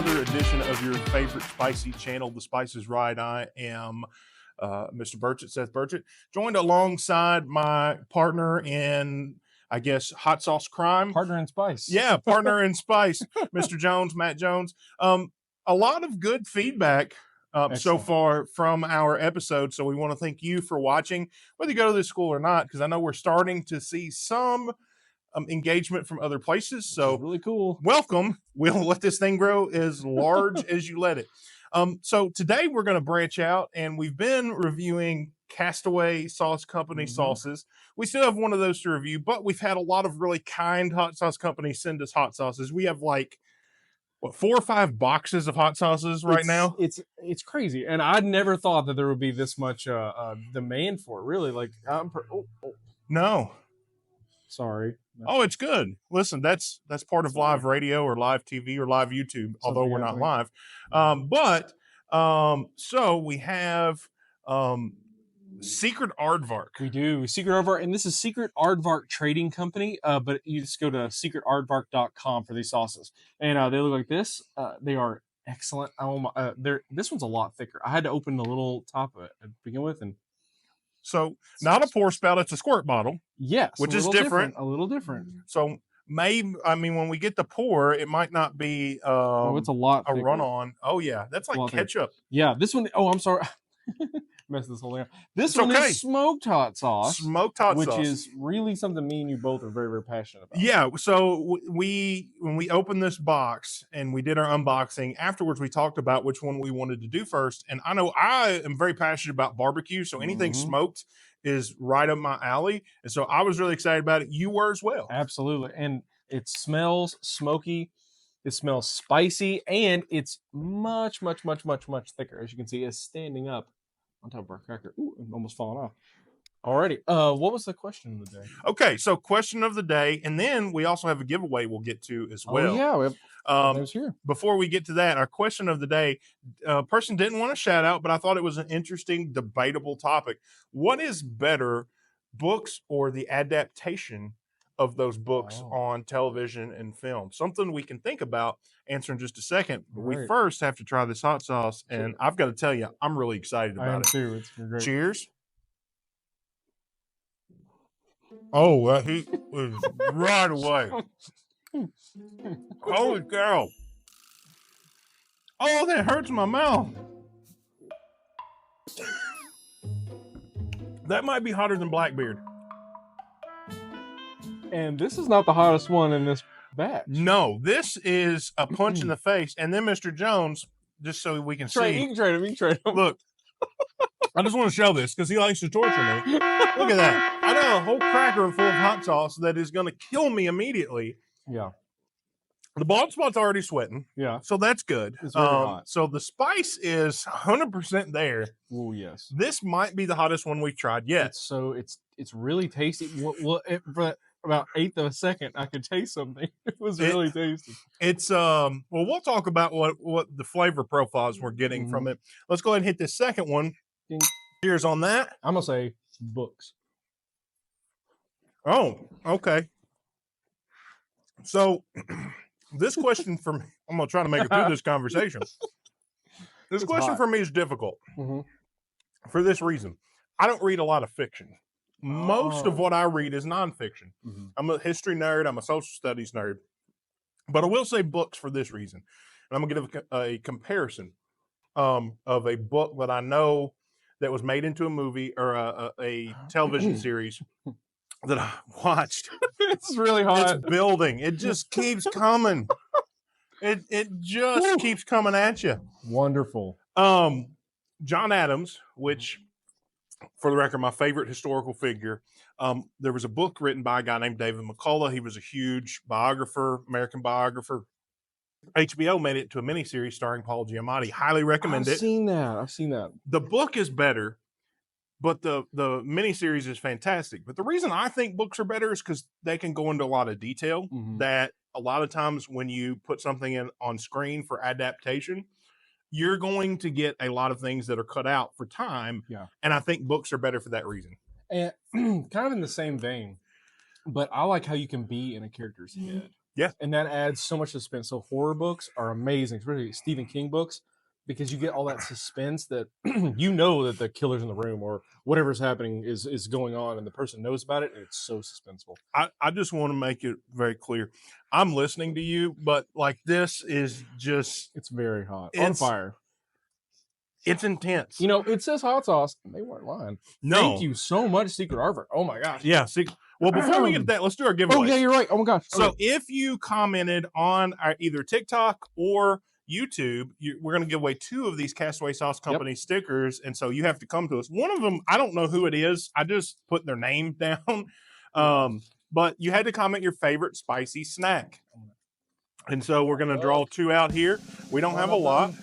another edition of your favorite spicy channel, The Spice is Right. I am Mr. Burchett, Seth Burchett, joined alongside my partner in, I guess, hot sauce crime. Partner in spice. Yeah, partner in spice, Mr. Jones, Matt Jones. A lot of good feedback so far from our episode. So we want to thank you for watching, whether you go to this school or not, because I know we're starting to see some engagement from other places. So really cool. Welcome. We'll let this thing grow as large as you let it. So today we're going to branch out, and we've been reviewing Castaway Sauce Company sauces. We still have one of those to review, but we've had a lot of really kind hot sauce companies send us hot sauces. We have like, what, 4 or 5 boxes of hot sauces right now? It's crazy, and I never thought that there would be this much demand for it. Really, like No. Sorry. Oh, it's good. Listen, that's part of live radio or live TV or live YouTube, although we're not live. So we have Secret Aardvark. We do. Secret Aardvark, and this is Secret Aardvark Trading Company, but you just go to secretaardvark.com for these sauces. And they look like this. They are excellent. This one's a lot thicker. I had to open the little top of it to begin with, and so not a pour spout, it's a squirt bottle. Yes, which is different. A little different. So when we get the pour, it might not be it's a lot a thicker. run on. Oh yeah, that's like ketchup. Yeah, this one. Oh, I'm sorry. Messed this whole thing up. This one is smoked hot sauce. Smoked hot sauce. Which is really something me and you both are very, very passionate about. Yeah. So when we opened this box and we did our unboxing, afterwards we talked about which one we wanted to do first. And I know I am very passionate about barbecue, so anything smoked is right up my alley. And so I was really excited about it. You were as well. Absolutely. And it smells smoky. It smells spicy, and it's much, much, much, much, much thicker. As you can see, it's standing up on top of our cracker. Ooh, I'm almost falling off. Alrighty. What was the question of the day? Okay, so question of the day, and then we also have a giveaway we'll get to as well. Oh, yeah, we have here. Before we get to that, our question of the day, a person didn't want to shout out, but I thought it was an interesting, debatable topic. What is better, books or the adaptation of those books on television and film? Something we can think about, answer in just a second. But we first have to try this hot sauce, and I've got to tell you, I'm really excited about it. Too. It's great. Cheers. Oh, that heat was right away. Holy cow. Oh, that hurts my mouth. That might be hotter than Blackbeard. And this is not the hottest one in this batch. No, this is a punch in the face. And then Mr. Jones, just so we can see. You can trade him. Look, I just want to show this because he likes to torture me. Look at that. I know a whole cracker full of hot sauce that is going to kill me immediately. Yeah. The bald spot's already sweating. Yeah. So that's good. It's very hot. So the spice is 100% there. Oh, yes. This might be the hottest one we've tried yet. It's really tasty. For about 1/8 of a second, I could taste something. It was really tasty. It's well, we'll talk about what the flavor profiles we're getting from it. Let's go ahead and hit this second one. Cheers on that. I'm gonna say books. Oh, okay. So this question for me, I'm gonna try to make it through this conversation. This question for me is difficult for this reason. I don't read a lot of fiction. Most of what I read is nonfiction. I'm a history nerd. I'm a social studies nerd. But I will say books for this reason. And I'm going to give a comparison of a book that I know that was made into a movie or a television series that I watched. It's really hot. It's building. It just keeps coming. It just keeps coming at you. Wonderful. John Adams, which, for the record, my favorite historical figure. There was a book written by a guy named David McCullough. He was a huge biographer, American biographer. HBO made it to a miniseries starring Paul Giamatti. Highly recommend it. I've seen that. The book is better, but the miniseries is fantastic. But the reason I think books are better is because they can go into a lot of detail that a lot of times when you put something on screen for adaptation, you're going to get a lot of things that are cut out for time. Yeah. And I think books are better for that reason. And kind of in the same vein, but I like how you can be in a character's head. Yeah. And that adds so much suspense. So horror books are amazing, especially Stephen King books, because you get all that suspense that you know that the killer's in the room or whatever's happening is going on, and the person knows about it, and it's so suspenseful. I just want to make it very clear. I'm listening to you, but like this is just It's very hot. On It's- fire. it's intense. You know, it says hot sauce. And they weren't lying. No. Thank you so much, Secret Artwork. Oh my gosh. Yeah. See, well, before we get to that, let's do our giveaway. Oh yeah, you're right. Oh my gosh. So Okay. if you commented on our either TikTok or YouTube, we're going to give away 2 of these Castaway Sauce Company stickers, and so you have to come to us. One of them, I don't know who it is. I just put their name down, but you had to comment your favorite spicy snack, and so we're going to draw 2 out here. We don't have a lot.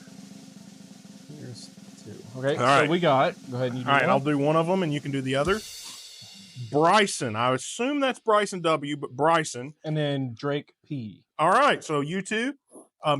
Here's 2. Okay, All right. so we got. Go ahead and you do All right, one. I'll do one of them, and you can do the other. Bryson, I assume that's Bryson W, but Bryson. And then Drake P. All right, so you two,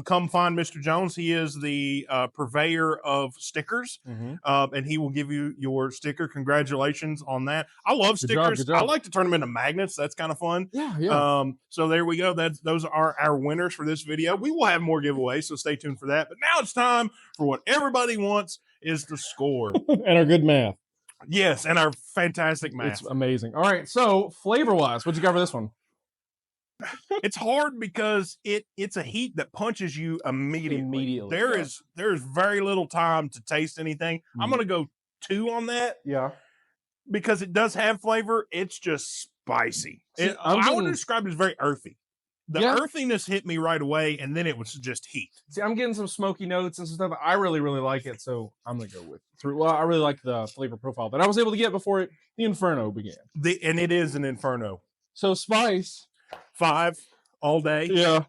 come find Mr. Jones. He is the purveyor of stickers, and he will give you your sticker. Congratulations on that. I love Good job, stickers. good job. I like to turn them into magnets. That's kind of fun. Yeah. So there we go. Those are our winners for this video. We will have more giveaways, so stay tuned for that. But now it's time for what everybody wants is the score. And our good math. Yes, and our fantastic math. It's amazing. All right, so flavor wise, what you got for this one? It's hard because it's a heat that punches you immediately. There's very little time to taste anything. I'm gonna go 2 on that. Yeah. Because it does have flavor. It's just spicy. See, I would describe it as very earthy. The Yeah. earthiness hit me right away, and then it was just heat. See, I'm getting some smoky notes and some stuff. I really, really like it, so I'm gonna go with 3. Well, I really like the flavor profile that I was able to get before the Inferno began. And it is an Inferno. So spice. 5 all day. Yeah.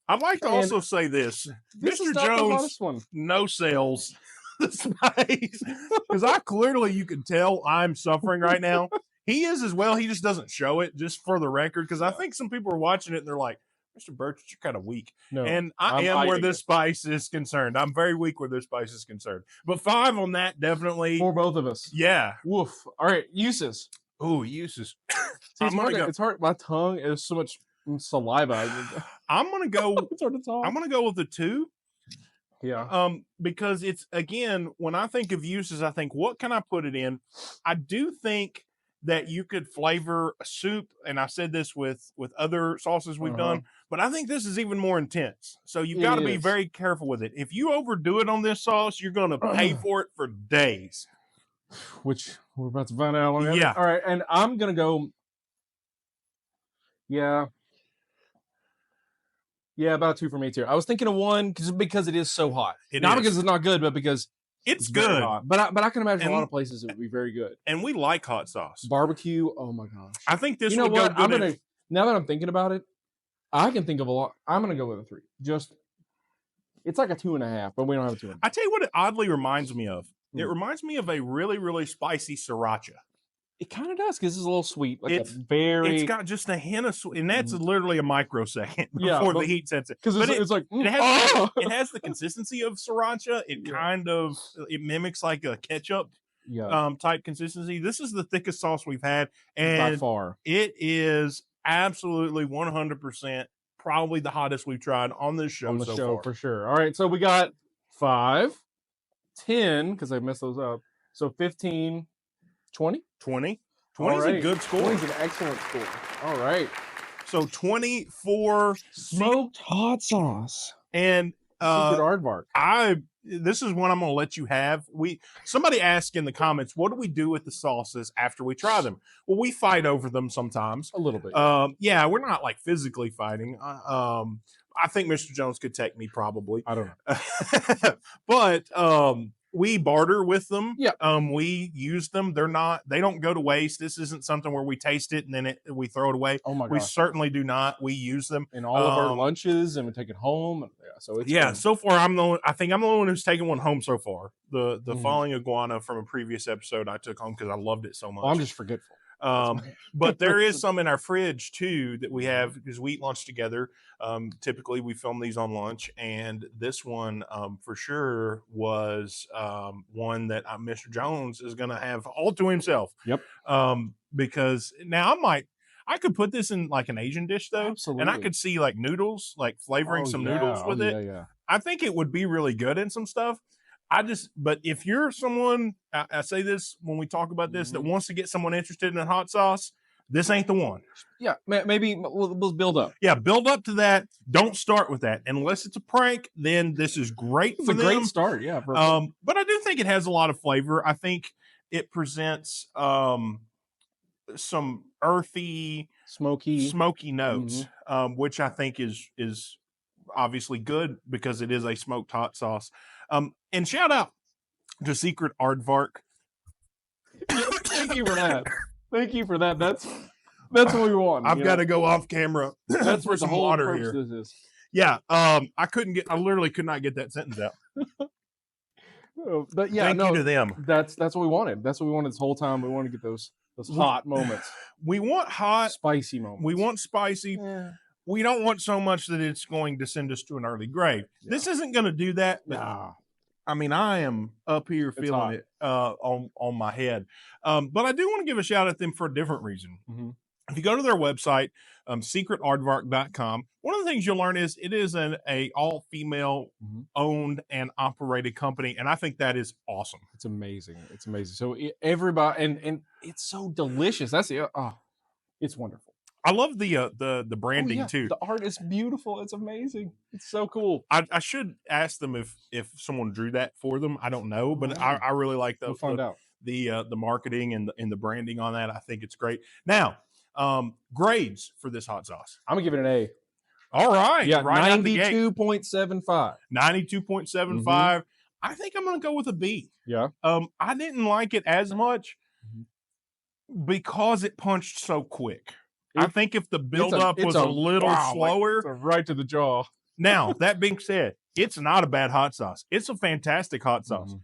I'd like to And also say this. This Mr. is not the Jones, hottest one. no sales. The spice. Because you can tell I'm suffering right now. He is as well. He just doesn't show it, just for the record. Because I think some people are watching it and they're like, Mr. Burchett, you're kind of weak. No. And I am where this spice is concerned. I'm very weak where this spice is concerned. But 5 on that, definitely. For both of us. Yeah. Woof. All right, uses. Oh, uses. See, it's hard. My tongue is so much saliva. I'm gonna go. It's hard to talk. I'm gonna go with the 2. Yeah. Because it's, again, when I think of uses, I think, what can I put it in? I do think that you could flavor a soup, and I said this with other sauces we've done, but I think this is even more intense. So you've got to be very careful with it. If you overdo it on this sauce, you're going to pay for it for days. Which we're about to find out. Yeah. All right, and I'm gonna go. Yeah. Yeah, about 2 for me too. I was thinking of 1 because it is so hot. Not because it's not good, but because it's very good. hot. But I can imagine a lot of places it would be very good. And we like hot sauce. Barbecue. Oh my gosh. I think this. You know would what? go good. Now that I'm thinking about it, I can think of a lot. I'm gonna go with a 3. It's like a 2.5, but we don't have a 2.5. I tell you what, it oddly reminds me of. It reminds me of a really, really spicy sriracha. It kind of does because it's a little sweet. It's got just a hint of sweet, and that's literally a microsecond before the heat sets it. Because it's like it has the consistency of sriracha. It mimics like a ketchup type consistency. This is the thickest sauce we've had, and by far, it is absolutely 100% probably the hottest we've tried on this show. So far. For sure. All right, so we got 5, 10 because I messed those up. So 15, 20. 20 is a good score. 20 is an excellent score. All right. So 20 for smoked hot sauce and Secret Aardvark. This is one I'm going to let you have. Somebody asked in the comments, what do we do with the sauces after we try them? Well, we fight over them sometimes. A little bit. Yeah, we're not like physically fighting. I think Mr. Jones could take me probably. I don't know. But we barter with them. Yeah. We use them. They don't go to waste. This isn't something where we taste it and then we throw it away. Oh my gosh. We certainly do not. We use them in all of our lunches and we take it home. So it's fun. So far I think I'm the one who's taken one home so far. The falling iguana from a previous episode I took home because I loved it so much. Well, I'm just forgetful. But there is some in our fridge too that we have because we eat lunch together. Typically we film these on lunch, and this one for sure was one that Mr. Jones is going to have all to himself. Yep. Because now I I could put this in like an Asian dish though, Absolutely. and I could see like noodles, like flavoring some noodles with it. Yeah. I think it would be really good in some stuff. But if you're someone, I say this when we talk about this, that wants to get someone interested in hot sauce, this ain't the one. Yeah, maybe we'll build up. Yeah, build up to that. Don't start with that. Unless it's a prank, then this is great It's for a them. great start, yeah. But I do think it has a lot of flavor. I think it presents some earthy, smoky notes, which I think is obviously good because it is a smoked hot sauce. And shout out to Secret Aardvark. Thank you for that. Thank you for that. That's what we want. I've got to go off camera. That's for what the some whole water purpose here. of this is. Yeah. I literally could not get that sentence out. But yeah, Thank you to them. That's what we wanted. That's what we wanted this whole time. We want to get those hot moments. We want hot, spicy moments. We want spicy. Yeah. We don't want so much that it's going to send us to an early grave. Yeah. This isn't going to do that. But I mean, I am up here feeling it on my head. But I do want to give a shout at them for a different reason. If you go to their website, secretaardvark.com, one of the things you'll learn is it is an all-female owned and operated company, and I think that is awesome. It's amazing. It's amazing. So everybody, and it's so delicious. That's it. Oh, it's wonderful. I love the branding too. The art is beautiful. It's amazing. It's so cool. I should ask them if someone drew that for them. I don't know, but I really like we'll find out. The marketing and the branding on that. I think it's great. Now, grades for this hot sauce. I'm gonna give it an A. All right. Yeah, right 92.75. 92.75. I think I'm gonna go with a B. Yeah. I didn't like it as much because it punched so quick. I think if the buildup was a little slower, right to the jaw. Now, that being said, it's not a bad hot sauce. It's a fantastic hot sauce.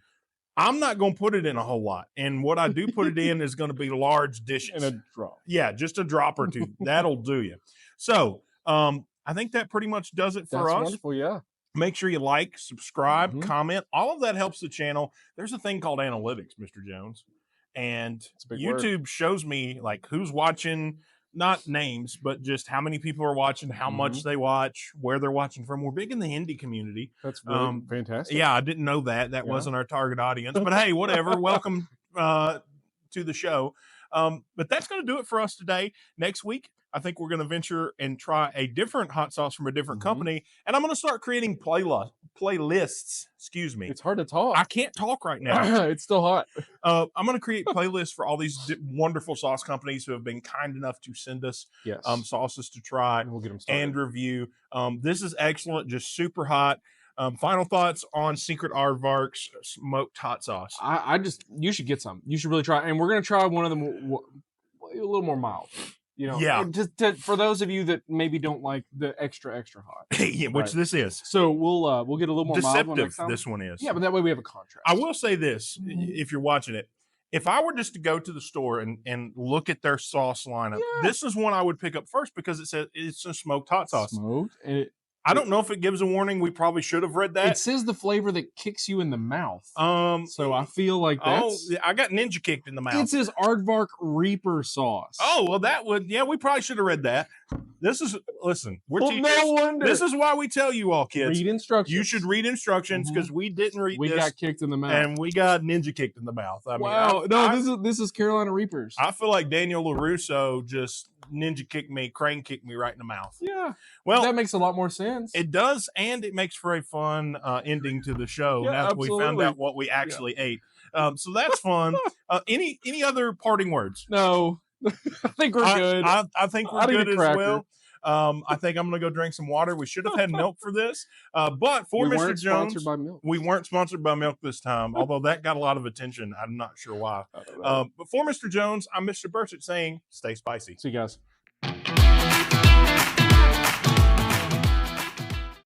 I'm not going to put it in a whole lot. And what I do put it in is going to be large dishes. And a drop. Yeah, just a drop or two. That'll do you. So I think that pretty much does it for us. That's wonderful, yeah. Make sure you like, subscribe, comment. All of that helps the channel. There's a thing called analytics, Mr. Jones. And YouTube shows me like who's watching, not names, but just how many people are watching, how much they watch, where they're watching from. We're big in the Hindi community. That's really fantastic. Yeah, I didn't know that. That wasn't our target audience. But hey, whatever. Welcome to the show. But that's going to do it for us today. Next week, I think we're going to venture and try a different hot sauce from a different company. And I'm going to start creating playlists. Excuse me. It's hard to talk. I can't talk right now. It's still hot. I'm going to create playlists for all these wonderful sauce companies who have been kind enough to send us sauces to try and we'll get them started and review. This is excellent. Just super hot. Final thoughts on Secret Aardvark's smoked hot sauce. You should get some. You should really try. And we're going to try one of them a little more mild. You know, for those of you that maybe don't like the extra hot, which this is. So we'll get a little more deceptive. Mild one next time. This one is. Yeah, but that way we have a contrast. I will say this: if you're watching it, if I were just to go to the store and look at their sauce lineup, this is one I would pick up first because it says it's a smoked hot sauce. Smoked. I don't know if it gives a warning. We probably should have read that. It says the flavor that kicks you in the mouth. So I feel like that's... I got ninja kicked in the mouth. It says Aardvark Reaper sauce. Oh, well, that would... Yeah, we probably should have read that. Listen, we're teachers. No wonder. This is why we tell you all, kids. Read instructions. You should read instructions because we didn't read this. We got kicked in the mouth. And we got ninja kicked in the mouth. I mean, this is Carolina Reapers. I feel like Daniel LaRusso just ninja kicked me, crane kicked me right in the mouth. Yeah. Well, that makes a lot more sense. It does, and it makes for a fun ending to the show now that we found out what we actually ate. So that's fun. Any other parting words? No. I think we're good. I think we're good as well. I think I'm going to go drink some water. We should have had milk for this. But for Mr. Jones, we weren't sponsored by milk this time, although that got a lot of attention. I'm not sure why. But for Mr. Jones, I'm Mr. Burchett saying, stay spicy. See you guys.